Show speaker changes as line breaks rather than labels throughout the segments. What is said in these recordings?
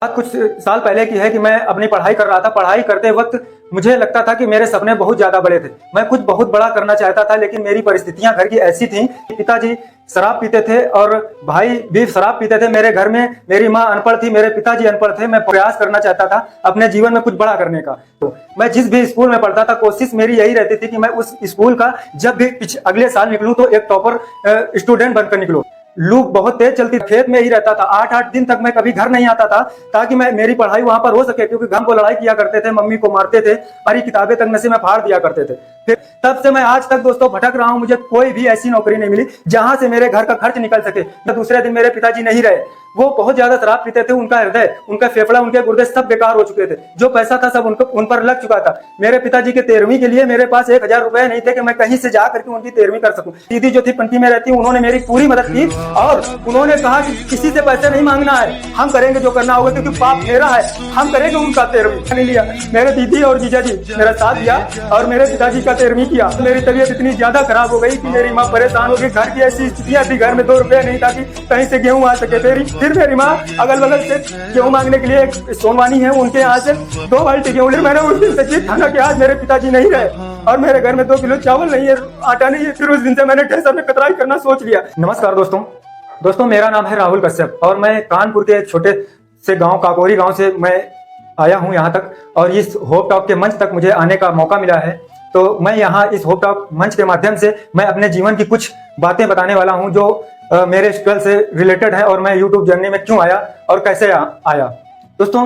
बात कुछ साल पहले की है कि मैं अपनी पढ़ाई कर रहा था। पढ़ाई करते वक्त मुझे लगता था कि मेरे सपने बहुत ज्यादा बड़े थे। मैं कुछ बहुत बड़ा करना चाहता था, लेकिन मेरी परिस्थितियां घर की ऐसी थीं कि पिताजी शराब पीते थे और भाई भी शराब पीते थे। मेरे घर में मेरी माँ अनपढ़ थी, मेरे पिताजी अनपढ़ थे। मैं प्रयास करना चाहता था अपने जीवन में कुछ बड़ा करने का। तो मैं जिस भी स्कूल में पढ़ता था, कोशिश मेरी यही रहती थी कि मैं उस स्कूल का जब भी अगले साल निकलूं तो एक टॉपर स्टूडेंट बनकर निकलूं। लूप बहुत तेज चलती, खेत में ही रहता था। 8-8 दिन तक मैं कभी घर नहीं आता था ताकि मैं मेरी पढ़ाई वहां पर हो सके, क्योंकि घर को लड़ाई किया करते थे, मम्मी को मारते थे, हमारी किताबें तक नशे में फाड़ दिया करते थे। फिर तब से मैं आज तक दोस्तों भटक रहा हूं। मुझे कोई भी ऐसी नौकरी नहीं मिली जहां से मेरे घर का खर्च निकल सके। दूसरे दिन मेरे पिताजी नहीं रहे, वो बहुत ज्यादा शराब पीते थे। उनका हृदय, उनका फेफड़ा, उनके गुर्दे सब बेकार हो चुके थे। जो पैसा था सब उन पर लग चुका था। मेरे पिताजी के 13वीं के लिए मेरे पास 1000 रुपए नहीं थे कि मैं कहीं से जा करके उनकी 13वीं कर सकूं। दीदी जो थी पंटी में रहती, उन्होंने मेरी पूरी मदद की और उन्होंने कहा कि किसी से पैसे नहीं मांगना है, हम करेंगे जो करना होगा, क्योंकि पाप मेरा है, हम करेंगे उनका 13वीं। नहीं लिया। मेरे दीदी और जीजा जी मेरा साथ दिया और मेरे पिताजी का 13वीं किया। मेरी तबीयत इतनी ज्यादा खराब हो गई कि मेरी माँ परेशान हो गई। घर की ऐसी स्थितियां थी, घर में 2 रुपए नहीं था कि कहीं से गेहूं आ सके। फिर मेरी माँ अगल बगल से गेहूं मांगने के लिए एक सोनवानी है, उनके यहाँ से 2 बाल्टी गेहूं। मैंने उस दिन से जीत ठाना कि आज मेरे पिताजी नहीं रहे और मेरे घर में 2 किलो चावल नहीं है, आटा नहीं है। फिर उस दिन से मैंने ढेसर में कतराई करना सोच लिया। नमस्कार दोस्तों, मेरा नाम है राहुल कश्यप और मैं कानपुर के एक छोटे से गांव काकोरी गांव से मैं आया हूं यहाँ तक, और इस होप टॉक के मंच तक मुझे आने का मौका मिला है। तो मैं यहाँ इस होप टॉक मंच के माध्यम से मैं अपने जीवन की कुछ बातें बताने वाला हूँ जो मेरे स्ट्रगल से रिलेटेड है, और मैं यूट्यूब जर्नी में क्यों आया और कैसे आया। दोस्तों,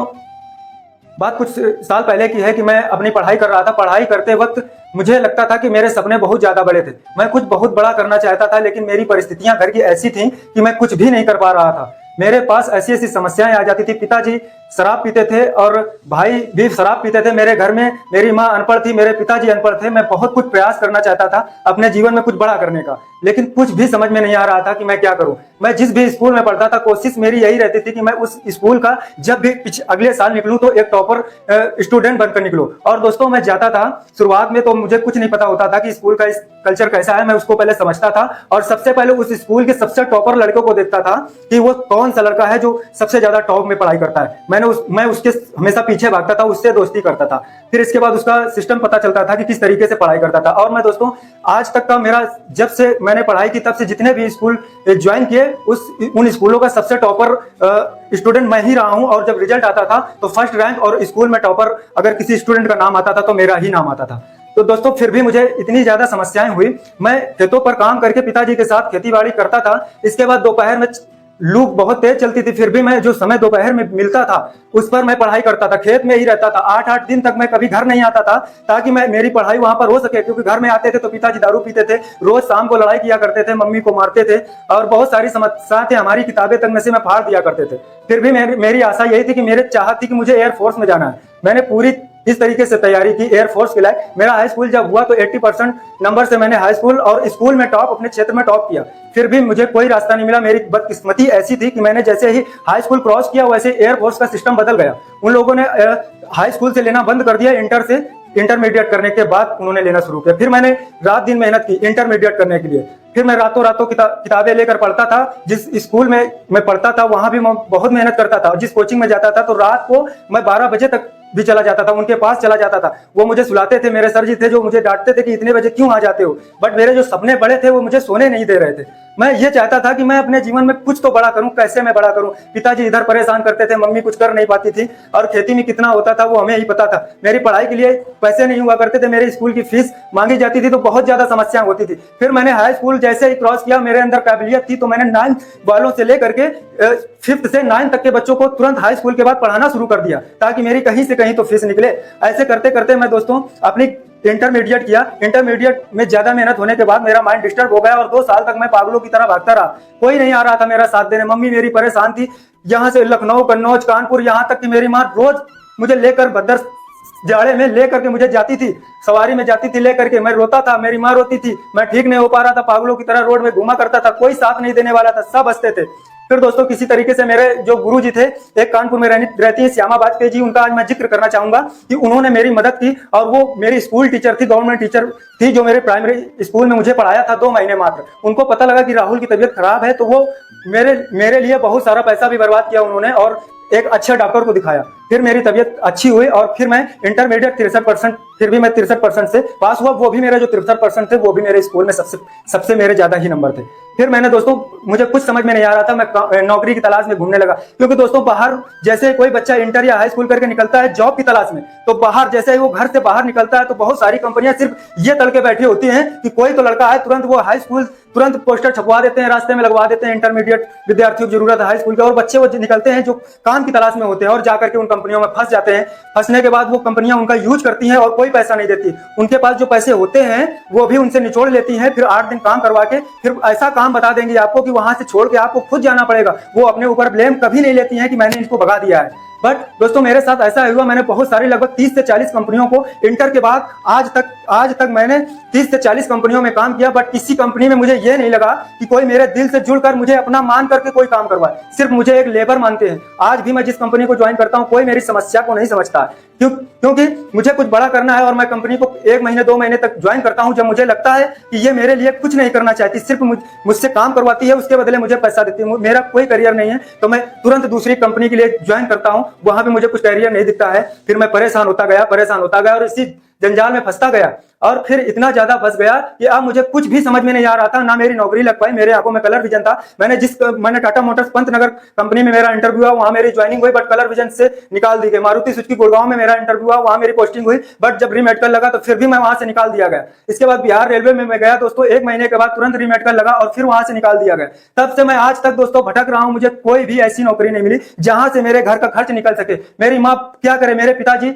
बात कुछ साल पहले की है कि मैं अपनी पढ़ाई कर रहा था। पढ़ाई करते वक्त मुझे लगता था कि मेरे सपने बहुत ज्यादा बड़े थे। मैं कुछ बहुत बड़ा करना चाहता था, लेकिन मेरी परिस्थितियां घर की ऐसी थीं कि मैं कुछ भी नहीं कर पा रहा था। मेरे पास ऐसी ऐसी समस्याएं आ जाती थी। पिताजी शराब पीते थे और भाई भी शराब पीते थे। मेरे घर में मेरी माँ अनपढ़ थी, मेरे पिताजी अनपढ़ थे। मैं बहुत कुछ प्रयास करना चाहता था अपने जीवन में कुछ बड़ा करने का, लेकिन कुछ भी समझ में नहीं आ रहा था कि मैं क्या करूं। मैं जिस भी स्कूल में पढ़ता था, कोशिश मेरी यही रहती थी कि मैं उस स्कूल का जब भी अगले साल निकलूं तो एक टॉपर स्टूडेंट बनकर निकलूं। और दोस्तों, मैं जाता था, शुरुआत में तो मुझे कुछ नहीं पता होता था कि स्कूल का कल्चर कैसा है। मैं उसको पहले समझता था और सबसे पहले उस स्कूल के सबसे टॉपर लड़कों को देखता था कि वो कौन सा लड़का है जो सबसे ज्यादा टॉप में पढ़ाई करता है। मैं उसके हमेशा पीछे भागता था, उससे दोस्ती करता था। फिर इसके बाद उसका सिस्टम पता चलता था कि किस तरीके से पढ़ाई करता था। और मैं दोस्तों, आज तक का मेरा, जब से मैंने पढ़ाई की तब से जितने भी स्कूल ज्वाइन किए, उन स्कूलों का सबसे टॉपर स्टूडेंट मैं ही रहा हूं। और जब रिजल्ट आता था तो फर्स्ट रैंक, और स्कूल में टॉपर अगर किसी स्टूडेंट का नाम आता था तो मेरा ही नाम आता था। तो दोस्तों, फिर भी मुझे इतनी ज्यादा समस्याएं हुई। मैं खेतों पर काम करके पिताजी के साथ खेती बाड़ी करता था। इसके बाद दोपहर में लूप बहुत तेज चलती थी, फिर भी मैं जो समय दोपहर में मिलता था उस पर मैं पढ़ाई करता था। खेत में ही रहता था। 8-8 दिन तक मैं कभी घर नहीं आता था ताकि मेरी पढ़ाई वहां पर हो सके, क्योंकि घर में आते थे तो पिताजी दारू पीते थे, रोज शाम को लड़ाई किया करते थे, मम्मी को मारते थे और बहुत सारी समस्या थी, हमारी किताबें तक नशे में फाड़ दिया करते थे। फिर भी मेरी आशा यही थी कि मेरे चाहत थी कि मुझे एयरफोर्स में जाना है। मैंने पूरी इस तरीके से तैयारी की एयरफोर्स के लिए। मेरा हाई स्कूल जब हुआ तो 80% नंबर से मैंने हाई स्कूल और स्कूल में टॉप, अपने क्षेत्र में टॉप किया। फिर भी मुझे कोई रास्ता नहीं मिला। मेरी बदकिस्मती ऐसी थी कि मैंने जैसे ही हाई स्कूल क्रॉस किया वैसे एयरफोर्स का सिस्टम बदल गया। उन लोगों ने हाई स्कूल से लेना बंद कर दिया। इंटरमीडिएट करने के बाद उन्होंने लेना शुरू किया। फिर मैंने रात दिन मेहनत की इंटरमीडिएट करने के लिए। फिर मैं रातों रातों किताबें लेकर पढ़ता था। जिस स्कूल में मैं पढ़ता था वहां भी मैं बहुत मेहनत करता था। जिस कोचिंग में जाता था तो रात को मैं 12 बजे तक भी चला जाता था, उनके पास चला जाता था। वो मुझे सुलाते थे। मेरे सर जी थे जो मुझे डांटते थे कि इतने बजे क्यों आ जाते हो, बट मेरे जो सपने बड़े थे वो मुझे सोने नहीं दे रहे थे। मैं ये चाहता था कि मैं अपने जीवन में कुछ तो बड़ा करूं। कैसे मैं बड़ा करूं? पिताजी इधर परेशान करते थे, मम्मी कुछ कर नहीं पाती थी, और खेती में कितना होता था वो हमें ही पता था। मेरी पढ़ाई के लिए पैसे नहीं हुआ करते थे, मेरे स्कूल की फीस मांगी जाती थी तो बहुत ज्यादा समस्या होती थी। फिर मैंने हाई स्कूल जैसे ही क्रॉस किया, मेरे अंदर काबिलियत थी तो मैंने 9th वालों से लेकर के 5th से 9th तक के बच्चों को तुरंत हाई स्कूल के बाद पढ़ाना शुरू कर दिया ताकि मेरी कहीं से कहीं तो फीस निकले। ऐसे करते करते मैं दोस्तों अपनी इंटरमीडिएट किया। इंटरमीडिएट में ज्यादा मेहनत होने के बाद मेरा माइंड डिस्टर्ब हो गया और 2 साल तक मैं पागलों की तरह भागता रहा। कोई नहीं आ रहा था मेरा साथ देने। मम्मी मेरी परेशान थी। यहाँ से लखनऊ, कन्नौज, कानपुर, यहाँ तक कि मेरी माँ रोज मुझे लेकर भद्र जाड़े में लेकर के मुझे जाती थी, सवारी में जाती थी लेकर के। मैं रोता था, मेरी माँ रोती थी, मैं ठीक नहीं हो पा रहा था, पागलों की तरह रोड में घूमा करता था। कोई साथ नहीं देने वाला था, सब हंसते थे। फिर दोस्तों, किसी तरीके से मेरे जो गुरु जी थे, एक कानपुर में रहती है श्यामा वाजपेयी जी, उनका आज मैं जिक्र करना चाहूंगा कि उन्होंने मेरी मदद की। और वो मेरी स्कूल टीचर थी, गवर्नमेंट टीचर थी, जो मेरे प्राइमरी स्कूल में मुझे पढ़ाया था 2 महीने मात्र। उनको पता लगा कि राहुल की तबीयत खराब है तो वो मेरे लिए बहुत सारा पैसा भी बर्बाद किया उन्होंने, और एक अच्छे डॉक्टर को दिखाया, फिर मेरी तबीयत अच्छी हुई और फिर मैं इंटरमीडिएट 63%, फिर भी मैं 63% से पास हुआ। वो भी मेरे जो 63% थे वो भी मेरे स्कूल में सबसे मेरे ज्यादा ही नंबर थे। फिर मैंने दोस्तों, मुझे कुछ समझ में नहीं आ रहा था, मैं नौकरी की तलाश में घूमने लगा। क्योंकि दोस्तों बाहर जैसे कोई बच्चा इंटर या हाई स्कूल करके निकलता है जॉब की तलाश में, तो बाहर जैसे ही वो घर से बाहर निकलता है तो बहुत सारी कंपनियां सिर्फ ये तल के बैठी होती हैं कि कोई तो लड़का है, तुरंत वो हाई स्कूल, तुरंत पोस्टर छपवा देते हैं, रास्ते में लगवा देते हैं, इंटरमीडिएट विद्यार्थियों की जरूरत है हाई स्कूल का, और बच्चे वो निकलते हैं जो काम की तलाश में होते हैं और जाकर के उन कंपनियों में फंस जाते हैं। फंसने के बाद वो कंपनियां उनका यूज करती हैं और कोई पैसा नहीं देती। उनके पास जो पैसे होते हैं वो भी उनसे निचोड़ लेती हैं। फिर 8 दिन काम करवा के फिर ऐसा काम बता देंगे आपको कि वहां से छोड़ के आपको खुद जाना पड़ेगा। वो अपने ऊपर ब्लेम कभी नहीं लेती हैं कि मैंने इनको भगा दिया है। बट दोस्तों मेरे साथ ऐसा हुआ, मैंने बहुत सारी लगभग 30 से 40 कंपनियों को इंटर के बाद आज तक मैंने 30 से 40 कंपनियों में काम किया। बट किसी कंपनी में मुझे ये नहीं लगा कि कोई मेरे दिल से जुड़कर मुझे अपना मान करके कोई काम करवाए। सिर्फ मुझे एक लेबर मानते हैं। आज भी मैं जिस कंपनी को ज्वाइन करता हूँ कोई मेरी समस्या को नहीं समझता, क्योंकि मुझे कुछ बड़ा करना है और मैं कंपनी को 1 महीने 2 महीने तक ज्वाइन करता हूं जब मुझे लगता है कि ये मेरे लिए कुछ नहीं करना चाहती, सिर्फ मुझसे काम करवाती है, उसके बदले मुझे पैसा देती है, मेरा कोई करियर नहीं है, तो मैं तुरंत दूसरी कंपनी के लिए ज्वाइन करता हूं। वहां पे मुझे कुछ करियर नहीं दिखता है। फिर मैं परेशान होता गया और इसी जंजाल में फंसता गया और फिर इतना ज्यादा फंस गया कि अब मुझे कुछ भी समझ में नहीं आ रहा था। ना मेरी नौकरी लग पाई, मेरे आंखों में कलर विजन था। मैंने टाटा मोटर्स पंतनगर कंपनी में मेरा इंटरव्यू हुआ, वहां मेरी ज्वाइनिंग हुई, बट कलर विजन से निकाल दी गई। मारुति सुजुकी गुड़गांव में मेरा इंटरव्यू हुआ, वहां मेरी पोस्टिंग हुई, बट जब रीमेडिकल लगा तो फिर भी मैं वहां से निकाल दिया गया। इसके बाद बिहार रेलवे में मैं गया दोस्तों, 1 महीने के बाद तुरंत रीमेडिकल लगा और फिर वहां से निकाल दिया गया। तब से मैं आज तक दोस्तों भटक रहा हूं। मुझे कोई भी ऐसी नौकरी नहीं मिली जहां से मेरे घर का खर्च निकल सके। मेरी माँ क्या करे, मेरे पिताजी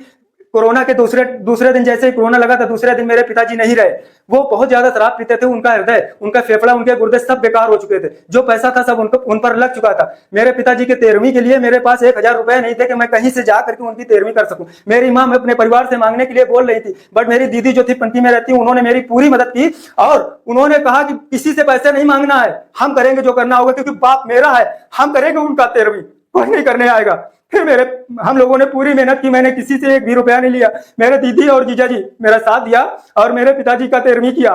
कोरोना के दूसरे दिन, जैसे ही कोरोना लगा था दूसरे दिन मेरे पिताजी नहीं रहे। वो बहुत ज्यादा शराब पीते थे, उनका हृदय, उनका फेफड़ा, उनके गुर्दे सब बेकार हो चुके थे। जो पैसा था सब उन पर लग चुका था। मेरे पिताजी के 13वीं के लिए मेरे पास 1000 रुपए नहीं थे कि मैं कहीं से जा करके उनकी 13वीं कर सकूं। मेरी माँ मैं अपने परिवार से मांगने के लिए बोल रही थी, बट मेरी दीदी जो थी पंटी में रहती, उन्होंने मेरी पूरी मदद की और उन्होंने कहा कि किसी से पैसे नहीं मांगना है, हम करेंगे जो करना होगा, क्योंकि बाप मेरा है, हम करेंगे उनका 13वीं, कोई नहीं करने आएगा। फिर हम लोगों ने पूरी मेहनत की, मैंने किसी से 1 भी रुपया नहीं लिया। मेरे दीदी और जीजा जी मेरा साथ दिया और मेरे पिताजी का 13वीं किया।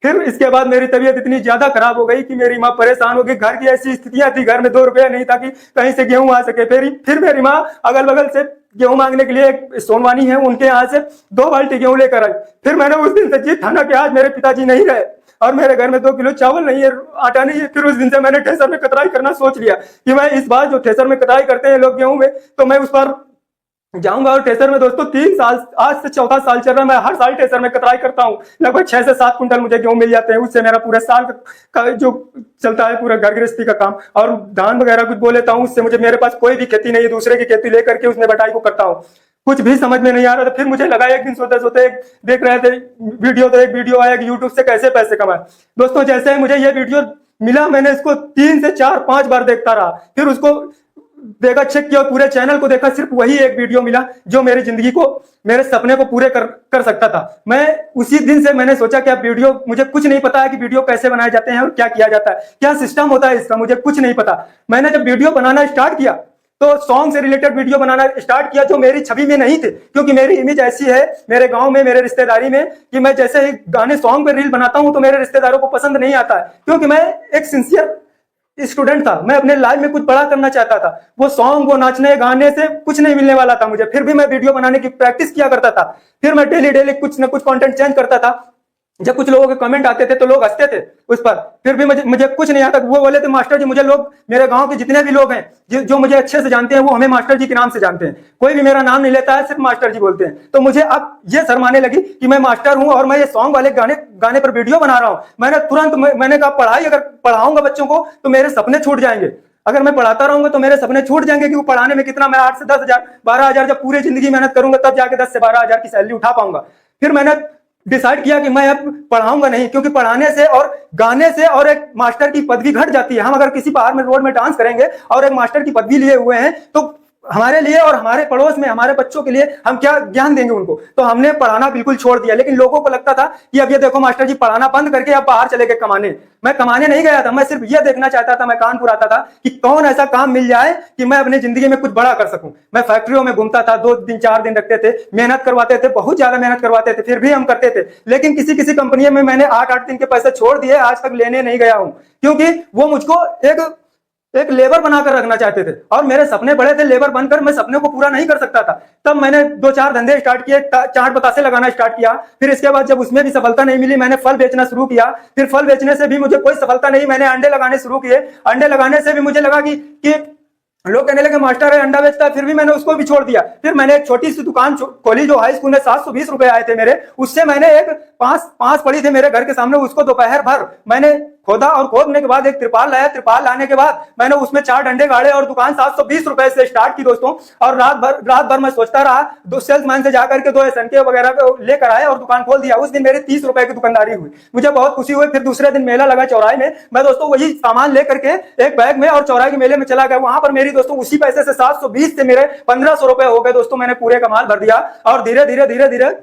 फिर इसके बाद मेरी तबीयत इतनी ज्यादा खराब हो गई कि मेरी माँ परेशान हो गई। घर की ऐसी स्थितियां थी, घर में 2 रुपया नहीं था कि कहीं से गेहूं आ सके। फिर मेरी माँ अगल बगल से गेहूं मांगने के लिए, एक सोनवानी है उनके यहाँ से 2 बाल्टी गेहूं लेकर आई। फिर मैंने उस दिन से जीत ठाना कि आज मेरे पिताजी नहीं रहे और मेरे घर में 2 किलो चावल नहीं है, आटा नहीं है। फिर उस दिन से मैंने ठेसर में कतराई करना सोच लिया कि मैं इस बार जो ठेसर में कतराई करते हैं लोग गेहूं में, तो मैं उस पर जाऊंगा। और ठेसर में दोस्तों 3 साल, आज से 4था साल चल रहा है, मैं हर साल ठेसर में कतराई करता हूं। लगभग 6 से 7 कुंटल मुझे गेहूं मिल जाते हैं, उससे मेरा पूरा साल का जो चलता है पूरा घर गृहस्थी का काम। और धान वगैरह कुछ बो लेता हूँ, उससे मेरे पास कोई भी खेती नहीं है, दूसरे की खेती लेकर के उसमें बटाई को करता हूँ। कुछ भी समझ में नहीं आ रहा था। फिर मुझे लगा, एक दिन सोते देख रहे थे वीडियो, तो एक वीडियो आया कि यूट्यूब से कैसे पैसे कमाए। दोस्तों जैसे ही मुझे ये वीडियो मिला, मैंने इसको 3 से 4-5 बार देखता रहा। फिर उसको देखा, चेक किया, पूरे चैनल को देखा, सिर्फ वही एक वीडियो मिला जो मेरी जिंदगी को, मेरे सपने को पूरे कर सकता था। मैं उसी दिन से मैंने सोचा कि अब वीडियो, मुझे कुछ नहीं पता है कि वीडियो कैसे बनाए जाते हैं और क्या किया जाता है, क्या सिस्टम होता है इसका, मुझे कुछ नहीं पता। मैंने जब वीडियो बनाना स्टार्ट किया तो सॉन्ग से रिलेटेड वीडियो बनाना स्टार्ट किया जो मेरी छवि में नहीं थे, क्योंकि मेरी इमेज ऐसी है मेरे गांव में, मेरे रिश्तेदारी में, कि मैं जैसे ही गाने सॉन्ग पे रील बनाता हूं तो मेरे रिश्तेदारों को पसंद नहीं आता है, क्योंकि मैं एक सिंसियर स्टूडेंट था। मैं अपने लाइफ में कुछ बड़ा करना चाहता था। वो सॉन्ग, वो नाचने गाने से कुछ नहीं मिलने वाला था मुझे। फिर भी मैं वीडियो बनाने की प्रैक्टिस किया करता था। फिर मैं डेली कुछ ना कुछ कंटेंट चेंज करता था। जब कुछ लोगों के कमेंट आते थे तो लोग हंसते थे उस पर, फिर भी मुझे कुछ नहीं आता। वो बोले थे मास्टर जी, मुझे लोग, मेरे गांव के जितने भी लोग हैं जो मुझे अच्छे से जानते हैं, वो हमें मास्टर जी के नाम से जानते हैं। कोई भी मेरा नाम नहीं लेता है, सिर्फ मास्टर जी बोलते हैं। तो मुझे अब ये शर्म आने लगी कि मैं मास्टर हूं और मैं ये सॉन्ग वाले गाने पर वीडियो बना रहा हूं। मैंने कहा, पढ़ाई अगर पढ़ाऊंगा बच्चों को तो मेरे सपने छूट जाएंगे। अगर मैं पढ़ाता रहूंगा तो मेरे सपने छूट जाएंगे, कि वो पढ़ाने में कितना, मैं 8 से 10,000 12,000 जब पूरी जिंदगी मेहनत करूंगा तब जाके 10 से 12,000 की सैलरी उठा पाऊंगा। फिर मैंने डिसाइड किया कि मैं अब पढ़ाऊंगा नहीं, क्योंकि पढ़ाने से और गाने से और एक मास्टर की पदवी घट जाती है। हम अगर किसी बाहर में रोड में डांस करेंगे और एक मास्टर की पदवी लिए हुए हैं तो हमारे लिए और हमारे पड़ोस में हमारे बच्चों के लिए हम क्या ज्ञान देंगे उनको। तो हमने पढ़ाना बिल्कुल छोड़ दिया। लेकिन लोगों को लगता था कि अब ये देखो मास्टर जी पढ़ाना बंद करके अब बाहर चले गए कमाने। मैं कमाने नहीं गया था, मैं सिर्फ ये देखना चाहता था, मैं कानपुर आता था कि कौन ऐसा काम मिल जाए कि मैं अपनी जिंदगी में कुछ बड़ा कर सकूं। मैं फैक्ट्रियों में घूमता था, 2 दिन 4 दिन रखते थे, मेहनत करवाते थे, बहुत ज्यादा मेहनत करवाते थे, फिर भी हम करते थे। लेकिन किसी कंपनी में मैंने 8-8 दिन के पैसे छोड़ दिए, आज तक लेने नहीं गया हूं, क्योंकि वो मुझको एक एक लेबर बनाकर रखना चाहते थे और मेरे सपने बड़े थे। लेबर बनकर मैं सपने को पूरा नहीं कर सकता था। तब मैंने 2-4 धंधे स्टार्ट किए, चाट बतासे लगाना स्टार्ट किया। फिर इसके बाद जब उसमें भी सफलता नहीं मिली, मैंने फल बेचना शुरू किया। फिर फल बेचने से भी मुझे कोई सफलता नहीं, मैंने अंडे लगाने शुरू किए। अंडे लगाने से भी मुझे लगा कि लोग कहने लगे मास्टर है अंडा बेचता है, फिर भी मैंने उसको भी छोड़ दिया। फिर मैंने एक छोटी सी दुकान खोली जो हाई स्कूल में 720 रुपए आए थे मेरे, उससे मैंने एक पांच पड़ी थे मेरे घर के सामने, उसको दोपहर भर मैंने खोदा और खोदने के बाद एक त्रिपाल लाया। त्रिपाल लाने के बाद मैंने उसमें 4 डंडे गाड़े और दुकान 720 रुपए से स्टार्ट की दोस्तों। और रात भर मैं सोचता रहा, 2 सेल्समैन से जाकर के 2 एसएनके वगैरह लेकर आए और दुकान खोल दिया। उस दिन मेरी 30 रुपए की दुकानदारी हुई, मुझे बहुत खुशी हुई। फिर दूसरे दिन मेला लगा चौराहे में, मैं दोस्तों वही सामान लेकर के एक बैग में और चौराहे के मेले में चला गया। वहां पर मेरी दोस्तों उसी पैसे से 720 से मेरे 1500 रुपए हो गए दोस्तों। मैंने पूरे का माल भर दिया और धीरे धीरे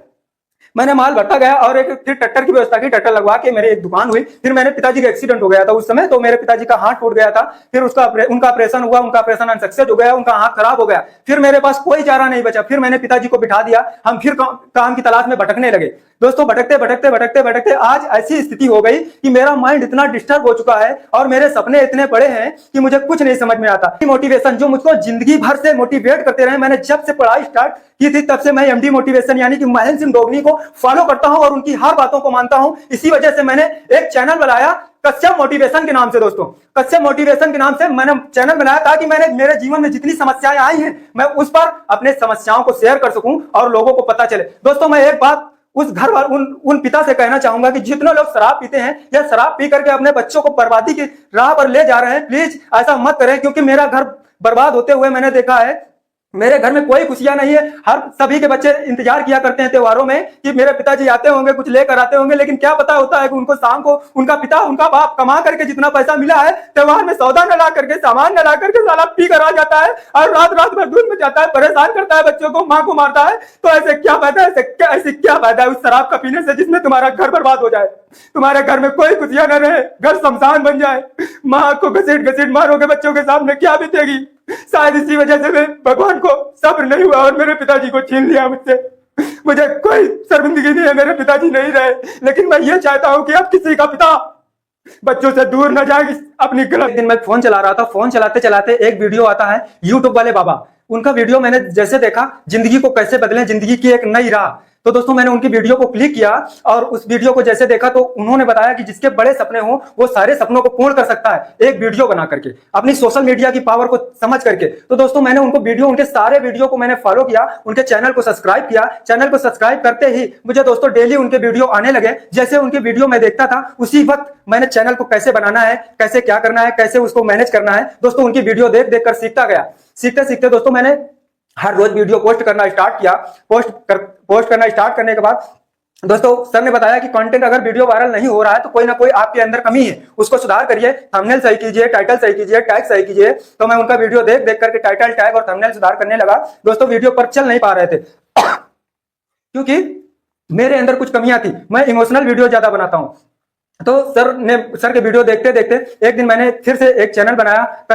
मैंने माल भरता गया और एक फिर ट्रैक्टर की व्यवस्था की, ट्रैक्टर लगवा के मेरे एक दुकान हुई। फिर मेरे पिताजी का एक्सीडेंट हो गया था उस समय, तो मेरे पिताजी का हाथ टूट गया था। फिर उनका ऑपरेशन हुआ, उनका ऑपरेशन अनसक्सेस हो गया, उनका हाथ खराब हो गया। फिर मेरे पास कोई चारा नहीं बचा। फिर मैंने पिताजी को बिठा दिया, हम फिर काम की तलाश में भटकने लगे दोस्तों। भटकते आज ऐसी स्थिति हो गई कि मेरा माइंड इतना डिस्टर्ब हो चुका है और मेरे सपने इतने बड़े हैं कि मुझे कुछ नहीं समझ में आता। मोटिवेशन जो मुझको जिंदगी भर से मोटिवेट करते रहे, मैंने जब से पढ़ाई स्टार्ट की थी तब से मैं एमडी मोटिवेशन यानी कि महेंद्र सिंह डोगनी को फॉलो करता हूं और उनकी हर बातों को मानता हूं। इसी वजह से मैंने एक चैनल बनाया कश्यप मोटिवेशन के नाम से दोस्तों। कश्यप मोटिवेशन के नाम से मैंने चैनल बनाया ताकि मैंने मेरे जीवन में जितनी समस्याएं आई हैं मैं उस पर अपने समस्याओं को शेयर कर सकूं और लोगों को पता चले। दोस्तों मैं एक बात उस घर वाले उन पिता से कहना चाहूंगा कि जितने लोग शराब पीते हैं या शराब पी करके अपने बच्चों को बर्बादी की राह पर ले जा रहे हैं, प्लीज ऐसा मत करें, क्योंकि मेरा घर बर्बाद होते हुए मैंने देखा है। मेरे घर में कोई खुशियां नहीं है। सभी के बच्चे इंतजार किया करते हैं त्योहारों में कि मेरे पिताजी आते होंगे, कुछ लेकर आते होंगे, लेकिन क्या पता होता है कि उनको शाम को उनका बाप कमा करके जितना पैसा मिला है त्योहार में सौदा न ला करके, सामान न ला करके साला पी कर आ जाता है और रात भर दूध में जाता है, परेशान करता है बच्चों को, माँ को मारता है। तो ऐसे क्या फायदा है, ऐसे क्या फायदा है उस शराब का पीने से जिसमें तुम्हारा घर बर्बाद हो जाए, तुम्हारे घर में कोई खुशियां न रहे, घर शमशान बन जाए, माँ को घसीट मारोगे बच्चों के सामने, क्या बीतेगी। शायद इसी वजह से मैं भगवान को सब्र नहीं हुआ और मेरे पिताजी को छीन लिया मुझसे। मुझे कोई शर्मिंदगी नहीं है, मेरे पिताजी नहीं रहे, लेकिन मैं ये चाहता हूं कि अब किसी का पिता बच्चों से दूर न जाए अपनी गलत। दिन मैं फोन चला रहा था, फोन चलाते चलाते एक वीडियो आता है यूट्यूब वाले बाबा, उनका वीडियो मैंने जैसे देखा, जिंदगी को कैसे बदलें, जिंदगी की एक नई राह। तो दोस्तों मैंने उनकी वीडियो को क्लिक किया और उस वीडियो को जैसे देखा तो उन्होंने बताया कि जिसके बड़े सपने हो वो सारे सपनों को पूर्ण कर सकता है एक वीडियो बना करके, अपनी सोशल मीडिया की पावर को समझ करके। तो दोस्तों मैंने उनके सारे वीडियो को मैंने फॉलो किया, उनके चैनल को सब्सक्राइब किया। चैनल को सब्सक्राइब करते ही मुझे दोस्तों डेली उनके वीडियो आने लगे। जैसे उनके वीडियो मैं देखता था उसी वक्त मैंने चैनल को कैसे बनाना है, कैसे क्या करना है, कैसे उसको मैनेज करना है, दोस्तों उनकी वीडियो देख देख कर सीखता गया। सीखते सीखते दोस्तों मैंने हर रोज वीडियो पोस्ट करना स्टार्ट किया। पोस्ट करना स्टार्ट करने के बाद दोस्तों सर ने बताया कि कंटेंट अगर वीडियो वायरल नहीं हो रहा है तो कोई ना कोई आपके अंदर कमी है, उसको सुधार करिए, थंबनेल सही कीजिए, टाइटल सही कीजिए, टैग सही कीजिए। तो मैं उनका वीडियो देख देख करके टाइटल, टैग और थंबनेल सुधार करने लगा। दोस्तों वीडियो पर चल नहीं पा रहे थे क्योंकि मेरे अंदर कुछ कमियां थी। मैं इमोशनल वीडियो ज्यादा बनाता हूं। तो सर के वीडियो देखते देखते एक दिन मैंने फिर से एक चैनल बनाया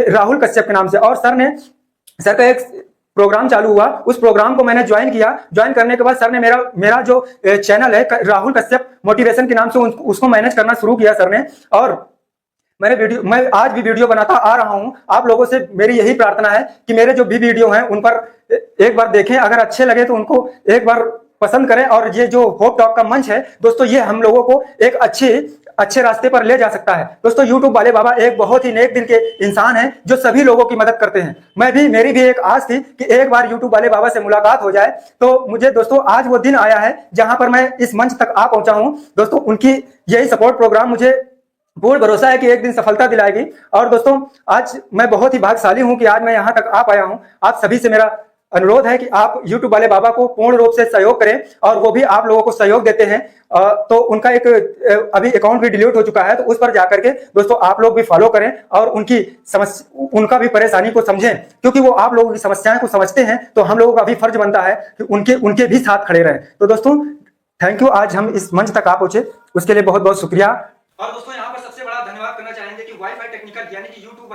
राहुल कश्यप के नाम से, और सर का एक प्रोग्राम चालू हुआ। उस प्रोग्राम को मैंने ज्वाइन किया। ज्वाइन करने के बाद सर ने मेरा जो चैनल है राहुल कश्यप मोटिवेशन के नाम से उसको मैनेज करना शुरू किया सर ने। और मैं आज भी वीडियो बनाता आ रहा हूं। आप लोगों से मेरी यही प्रार्थना है कि मेरे जो भी वीडियो हैं उन पर एक बार देखें, अगर अच्छे लगे तो उनको एक बार पसंद करें। और ये जो होप टॉक का मंच है दोस्तों, ये हम लोगों को एक अच्छे रास्ते पर ले जा सकता है। दोस्तों यूट्यूब वाले बाबा एक बहुत ही नेक दिल के इंसान हैं जो सभी लोगों की मदद करते हैं। मेरी भी एक आस थी कि एक बार यूट्यूब वाले बाबा से मुलाकात हो जाए। तो मुझे दोस्तों आज वो दिन आया है जहां पर मैं इस मंच तक आ पहुंचा हूं। दोस्तों उनकी यही सपोर्ट प्रोग्राम मुझे पूर्ण भरोसा है कि एक दिन सफलता दिलाएगी। और दोस्तों आज मैं बहुत ही भाग्यशाली हूं कि आज मैं यहां तक आ पाया हूं। आप सभी से मेरा अनुरोध है कि आप YouTube वाले बाबा को पूर्ण रूप से सहयोग करें, और वो भी आप लोगों को सहयोग देते हैं। तो उनका एक अभी अकाउंट भी डिलीट हो चुका है, तो उस पर जाकर के दोस्तों आप लोग भी फॉलो करें और उनका भी परेशानी को समझें, क्योंकि वो आप लोगों की समस्याएं को समझते हैं। तो हम लोगों का भी फर्ज बनता है कि उनके भी साथ खड़े रहें। तो दोस्तों थैंक यू, आज हम इस मंच तक आ पहुंचे उसके लिए बहुत बहुत शुक्रिया। और दोस्तों यहाँ पर सबसे बड़ा धन्यवाद करना चाहेंगे कि वाईफाई टेक्निकल यानी कि यूट्यूब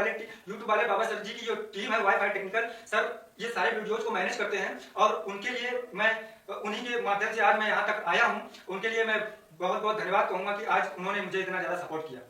वाले बाबा सर जी की जो टीम है वाईफाई टेक्निकल सर, ये सारे वीडियोज को मैनेज करते हैं और उनके लिए मैं उन्हीं के माध्यम से आज मैं यहाँ तक आया हूँ। उनके लिए मैं बहुत बहुत धन्यवाद कहूंगा कि आज उन्होंने मुझे इतना ज्यादा सपोर्ट किया।